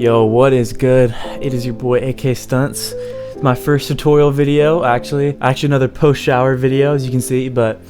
Yo, what is good? It is your boy AK Stunts. It's my first tutorial video, actually another post-shower video, as you can see, but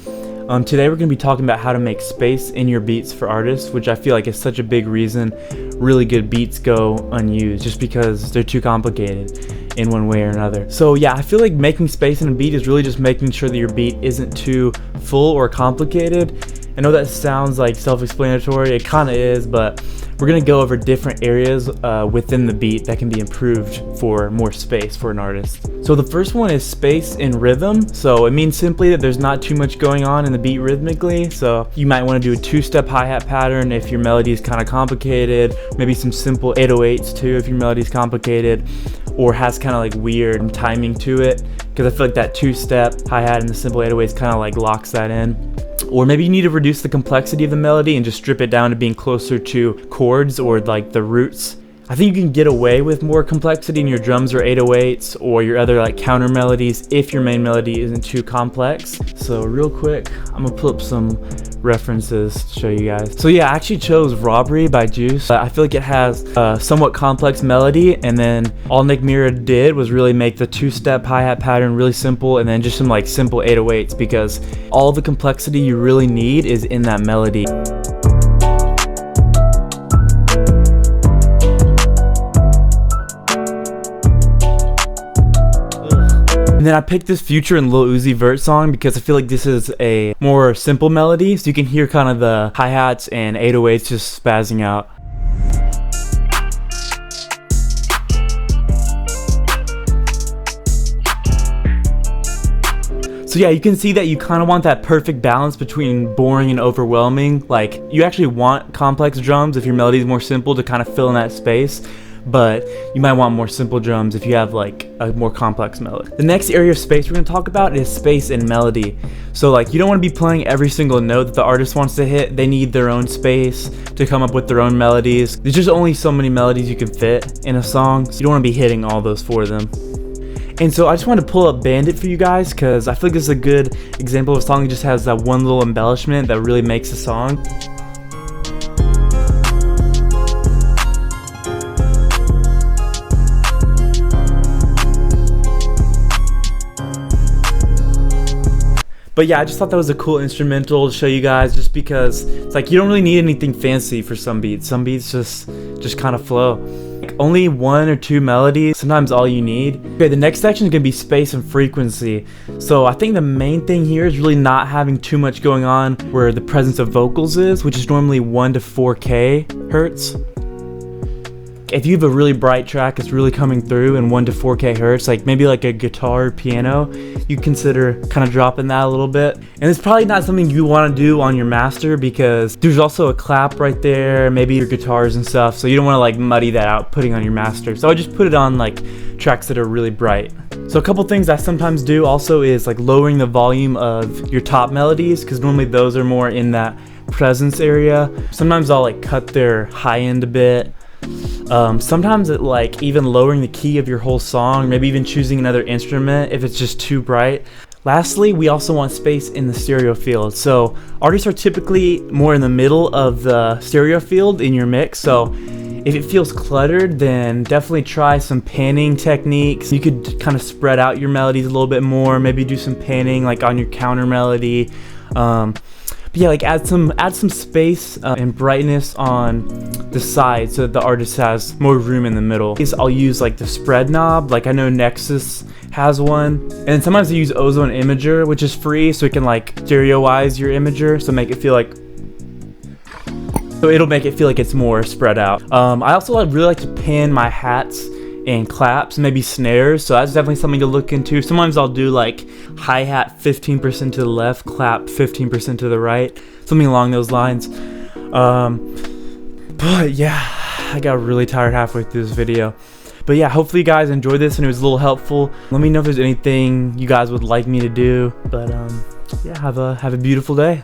today we're going to be talking about how to make space in your beats for artists, which I feel like is such a big reason really good beats go unused, just because they're too complicated in one way or another. So yeah, I feel like making space in a beat is really just making sure that your beat isn't too full or complicated. I know that sounds like self-explanatory, it kind of is, but we're going to go over different areas within the beat that can be improved for more space for an artist. So the first one is space in rhythm. So it means simply that there's not too much going on in the beat rhythmically. So you might want to do a two-step hi-hat pattern if your melody is kind of complicated, maybe some simple 808s too if your melody is complicated, or has kind of like weird timing to it, because I feel like that two-step hi-hat and the simple 808s kind of like locks that in. Or maybe you need to reduce the complexity of the melody and just strip it down to being closer to chords or like the roots. I think you can get away with more complexity in your drums or 808s or your other like counter melodies if your main melody isn't too complex. So real quick, I'm gonna pull up some references to show you guys. So yeah, I actually chose Robbery by Juice. I feel like it has a somewhat complex melody, and then all Nick Mira did was really make the two-step hi-hat pattern really simple, and then just some like simple 808s, because all the complexity you really need is in that melody. And then I picked this Future and Lil Uzi Vert song because I feel like this is a more simple melody, so you can hear kind of the hi-hats and 808s just spazzing out. So yeah, you can see that you kind of want that perfect balance between boring and overwhelming. Like, you actually want complex drums if your melody is more simple to kind of fill in that space, but you might want more simple drums if you have like a more complex melody. The next area of space we're going to talk about is space in melody. So like, you don't want to be playing every single note that the artist wants to hit. They need their own space to come up with their own melodies. There's just only so many melodies you can fit in a song, so you don't want to be hitting all those for them. And so I just wanted to pull up Bandit for you guys, because I feel like this is a good example of a song that just has that one little embellishment that really makes a song. But yeah, I just thought that was a cool instrumental to show you guys, just because it's like you don't really need anything fancy for some beats. Some beats just kind of flow. Like only one or two melodies, sometimes all you need. Okay, the next section is going to be space and frequency. So I think the main thing here is really not having too much going on where the presence of vocals is, which is normally 1 to 4K hertz. If you have a really bright track that's really coming through in 1 to 4K hertz, like maybe like a guitar or piano, you consider kind of dropping that a little bit. And it's probably not something you want to do on your master, because there's also a clap right there, maybe your guitars and stuff, so you don't want to like muddy that out putting on your master. So I just put it on like tracks that are really bright. So a couple things I sometimes do also is like lowering the volume of your top melodies, because normally those are more in that presence area. Sometimes I'll like cut their high end a bit. Sometimes it like even lowering the key of your whole song, maybe even choosing another instrument if it's just too bright. Lastly, we also want space in the stereo field. So artists are typically more in the middle of the stereo field in your mix. So if it feels cluttered, then definitely try some panning techniques. You could kind of spread out your melodies a little bit more, maybe do some panning like on your counter melody. But yeah, like add some space and brightness on the side so that the artist has more room in the middle. I'll use like the spread knob, like I know Nexus has one, and sometimes I use Ozone Imager, which is free, so it can like stereoize your imager, so make it feel like, so it'll make it feel like it's more spread out. I also really like to pan my hats and claps, maybe snares, so that's definitely something to look into. Sometimes I'll do like hi-hat 15% to the left, clap 15% to the right, something along those lines. But yeah, I got really tired halfway through this video. But yeah, hopefully you guys enjoyed this and it was a little helpful. Let me know if there's anything you guys would like me to do. But yeah, have a beautiful day.